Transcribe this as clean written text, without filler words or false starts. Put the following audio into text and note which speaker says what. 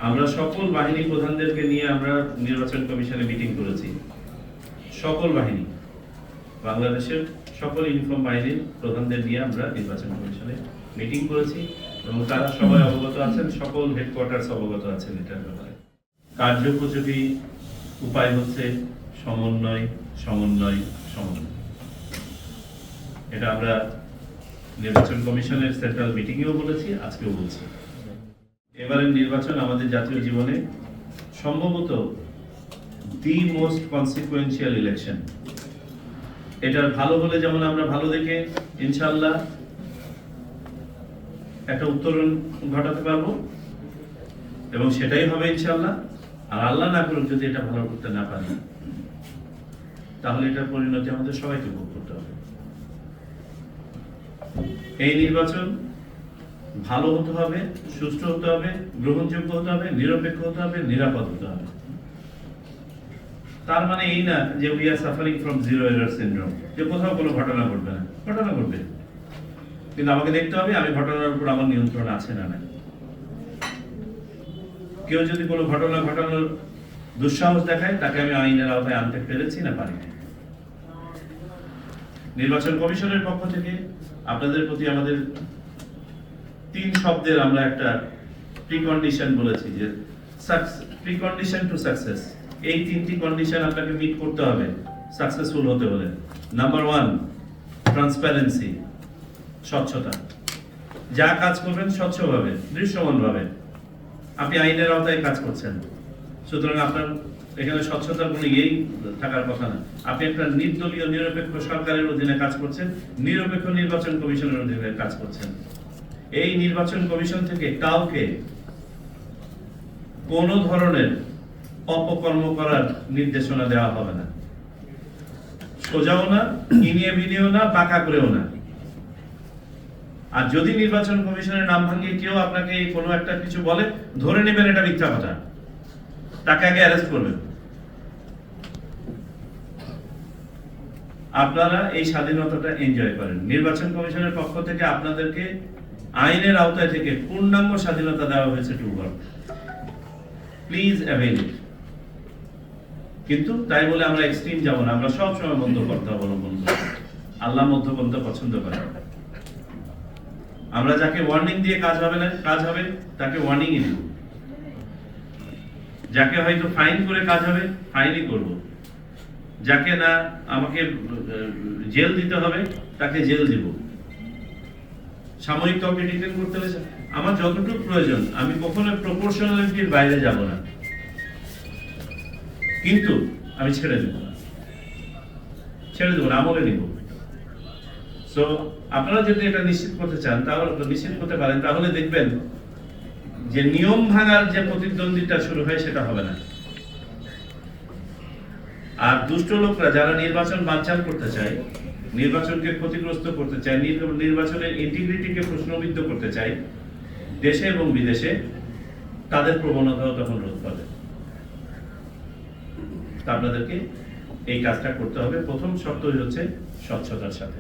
Speaker 1: আমরা সকল বাহিনী প্রধানদেরকে নিয়ে আমরা নির্বাচন কমিশনে মিটিং করেছি। সকল বাহিনী, বাংলাদেশের সকল ইউনিফর্ম বাহিনীর প্রধানদের নিয়ে আমরা নির্বাচন কমিশনে মিটিং করেছি এবং তারা সবাই অবগত আছেন, সকল হেডকোয়ার্টার্স অবগত আছেন এটার ব্যাপারে। কার্যোপযোগী উপায় হচ্ছে সমন্বয়, সমন্বয়, সমন্বয়। এটা আমরা নির্বাচন কমিশনের সেন্ট্রাল মিটিংয়েও বলেছি, আজকেও বলছি। এবারের নির্বাচন আমাদের জাতীয় জীবনে সম্ভবত দি মোস্ট কনসিকুয়েন্সিয়াল ইলেকশন। এটার ভালো হলে যেমন আমরা ভালো দেখে ইনশাআল্লাহ একটা উত্তরণ ঘটাতে পারবো এবং সেটাই হবে ইনশাআল্লাহ। আর আল্লাহ না করুক যদি এটা ভালো করতে না পারি, তাহলে এটার পরিণতি আমাদের সবাইকে ভোগ করতে হবে। এই নির্বাচন ভালো হতে হবে, সুষ্ঠু হতে হবে, গ্রহণযোগ্য হতে হবে, নিরপেক্ষ হতে হবে, নিরাপদ হতে হবে। তার মানে এই না যে we are suffering from zero error syndrome, যে কোথাও কোনো ঘটনা ঘটবে না। ঘটনা ঘটবে, কিন্তু আমাকে দেখতে হবে আমি ঘটনার উপর আমার নিয়ন্ত্রণ আছে না নাই। কেউ যদি কোনো ঘটনা ঘটানোর দুঃসাহস দেখায়, তাকে আমি আইনের আওতায় আনতে পেরেছি না পারি। নির্বাচন কমিশনের পক্ষ থেকে আপনাদের প্রতি আমাদের 3 শব্দের আমরা একটা প্রিকন্ডিশন বলেছি, যে প্রিকন্ডিশন টু সাকসেস। এই 3টি কন্ডিশন আপনাকে মিট করতে হবে সাকসেসফুল হতে হলে। নাম্বার 1, ট্রান্সপারেন্সি, স্বচ্ছতা। যা কাজ করবেন স্বচ্ছভাবে, দৃশ্যমানভাবে। আপনি আইনের আওতায় কাজ করছেন, সুতরাং আপনার এখানে স্বচ্ছতার কোনো ইয়েই থাকার কথা না। আপনি একটা নির্দলীয় নিরপেক্ষ সরকারের অধীনে কাজ করছেন, নিরপেক্ষ নির্বাচন কমিশনের অধীনে কাজ করছেন। এই নির্বাচন কমিশন থেকে কাউকে কোন ধরনের অপকর্ম করার নির্দেশনা দেওয়া হবে না, সোজাও না, ইনিয়ে বিনিয়েও না, বাঁকা করেও না। আর যদি নির্বাচন কমিশনের নাম ভাঙিয়ে কেউ আপনাকে কোনো একটা কিছু বলে, ধরে নেবেন এটা মিথ্যা কথা, তাকে আগে অ্যারেস্ট করবেন। আপনারা এই স্বাধীনতাটা এনজয় করেন। নির্বাচন কমিশনের পক্ষ থেকে আপনাদেরকে আইনের আওতায় থেকে পূর্ণাঙ্গ স্বাধীনতা দেওয়া হয়েছে to vote. Please avail it. কিন্তু তাই বলে আমরা এক্সট্রিম যাব না, আমরা সব সময় মধ্যপন্থা অবলম্বন করব। আল্লাহ মধ্যপন্থা পছন্দ করেন। আমরা যাকে ওয়ার্নিং দিয়ে কাজ হবে না, কাজ হবে, তাকে ওয়ার্নিংই দেব। যাকে হয়তো ফাইন করে কাজ হবে, ফাইনই করব। যাকে না আমাকে জেল দিতে হবে, তাকে জেল দিব। সাময়িক কাউকে ডিটেইন করতে হয়েছে, আমার যতটুকু প্রয়োজন, আমি কখনো প্রপোর্শনালিটির বাইরে যাব না, কিন্তু আমি ছেড়ে দেব না, আমলে নিব। সো আপনারা যদি এটা নিশ্চিত করতে চান, তাহলে নিশ্চিত করতে পারেন, তাহলে দেখবেন যে নিয়ম ভাঙার যে প্রতিদ্বন্দ্বিতা শুরু হয় সেটা হবে না। আর দুষ্ট লোকরা যারা নির্বাচন বানচাল করতে চায়, নির্বাচনকে ক্ষতিগ্রস্ত করতে চায়, নির্বাচনের ইন্টিগ্রিটিকে প্রশ্নবিদ্ধ করতে চায় দেশে এবং বিদেশে, তাদের প্রবণতাও তখন রোধ পাবে। আপনাদেরকে এই কাজটা করতে হবে। প্রথম শর্ত হচ্ছে স্বচ্ছতার সাথে।